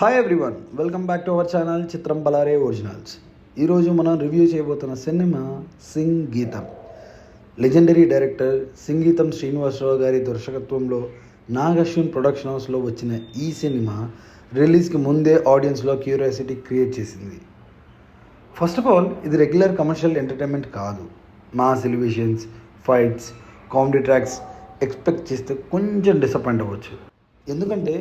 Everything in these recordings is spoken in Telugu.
Hi everyone, welcome back to our channel Chitram Balare originals. ఈరోజు మనం రివ్యూ చేయబోతున్న cinema Singeetham. Legendary director Singeetham Srinivasa Rao గారి దర్శకత్వంలో నాగ్ అశ్విన్ ప్రొడక్షన్ హౌస్లో వచ్చిన ఈ సినిమా రిలీజ్కి ముందే ఆడియన్స్లో క్యూరియాసిటీ క్రియేట్ చేసింది. ఫస్ట్ ఆఫ్ ఆల్, ఇది రెగ్యులర్ కమర్షియల్ ఎంటర్టైన్మెంట్ కాదు. Mass elevations, fights, comedy tracks expect చేస్తే కొంచెం డిసప్పాయింట్ అవ్వచ్చు. ఎందుకంటే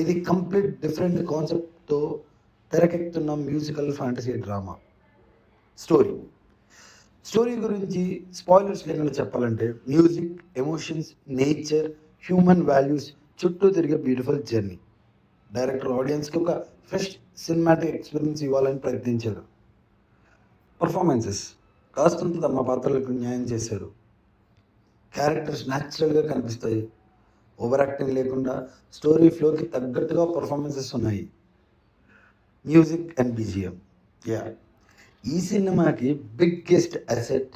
ఇది కంప్లీట్ డిఫరెంట్ కాన్సెప్ట్తో తెరకెక్కుతున్న మ్యూజికల్ ఫ్యాంటసీ డ్రామా. స్టోరీ గురించి స్పాయిలర్స్ లేకుండా చెప్పాలంటే, music, emotions, nature, human values చుట్టూ తిరిగే బ్యూటిఫుల్ జర్నీ. డైరెక్టర్ ఆడియన్స్కి ఒక ఫ్రెష్ సినిమాటిక్ ఎక్స్పీరియన్స్ ఇవ్వాలని ప్రయత్నించారు. పర్ఫార్మెన్సెస్ కాస్తంత తమ పాత్రలకు న్యాయం చేశారు. క్యారెక్టర్స్ న్యాచురల్గా కనిపిస్తాయి. ఓవర్ యాక్టింగ్ లేకుండా స్టోరీ ఫ్లోకి తగ్గట్టుగా పర్ఫార్మెన్సెస్ ఉన్నాయి. మ్యూజిక్ అండ్ బీజిఎం, ఈ సినిమాకి biggest asset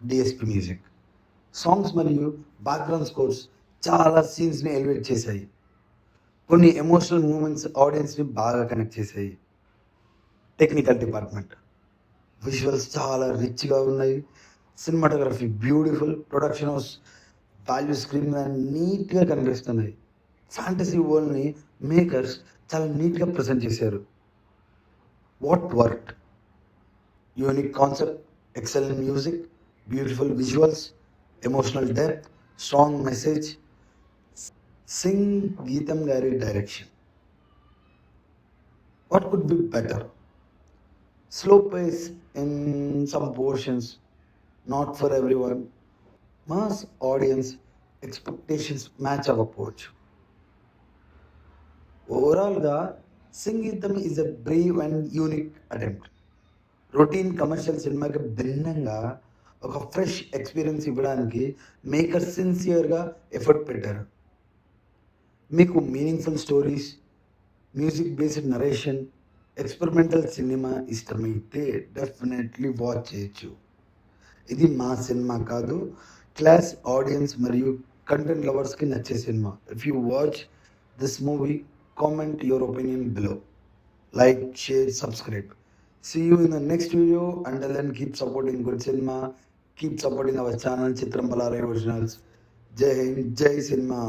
DSP music. Songs మరియు బ్యాక్గ్రౌండ్ స్కోర్స్ చాలా సీన్స్ని ఎలివేట్ చేశాయి. కొన్ని ఎమోషనల్ మూమెంట్స్ ఆడియన్స్ని బాగా కనెక్ట్ చేశాయి. టెక్నికల్ డిపార్ట్మెంట్, విజువల్స్ చాలా రిచ్గా ఉన్నాయి. Cinematography beautiful. Production house value screen మీద నీట్గా కనిపిస్తున్నాయి. ఫ్యాంటసీ వరల్డ్ని మేకర్స్ చాలా నీట్గా ప్రజెంట్ చేశారు. What work? Unique concept, excellent music, beautiful visuals, emotional depth, strong message. Geetham గారి direction. What could be better? Slow pace in some portions, not for everyone. Mass audience expectations match అవ్వకపోవచ్చు. ఓవరాల్గా Singeetham is a brave and unique attempt. Routine commercial సినిమాకి భిన్నంగా ఒక ఫ్రెష్ ఎక్స్పీరియన్స్ ఇవ్వడానికి మేకర్ సిన్సియర్గా ఎఫర్ట్ పెట్టారు. మీకు meaningful stories, music based narration, experimental cinema ఇష్టమైతే డెఫినెట్లీ వాచ్ చేయొచ్చు. ఇది మా సినిమా కాదు, క్లాస్ ఆడియన్స్ మరియు కంటెంట్ లవర్స్కి నచ్చే cinema. If you watch this movie, comment your opinion below. Like, share, subscribe. See you in the next video. Until then, keep supporting good cinema. Keep supporting our channel Chitram Balare Originals. Jai Hind, Jai Cinema.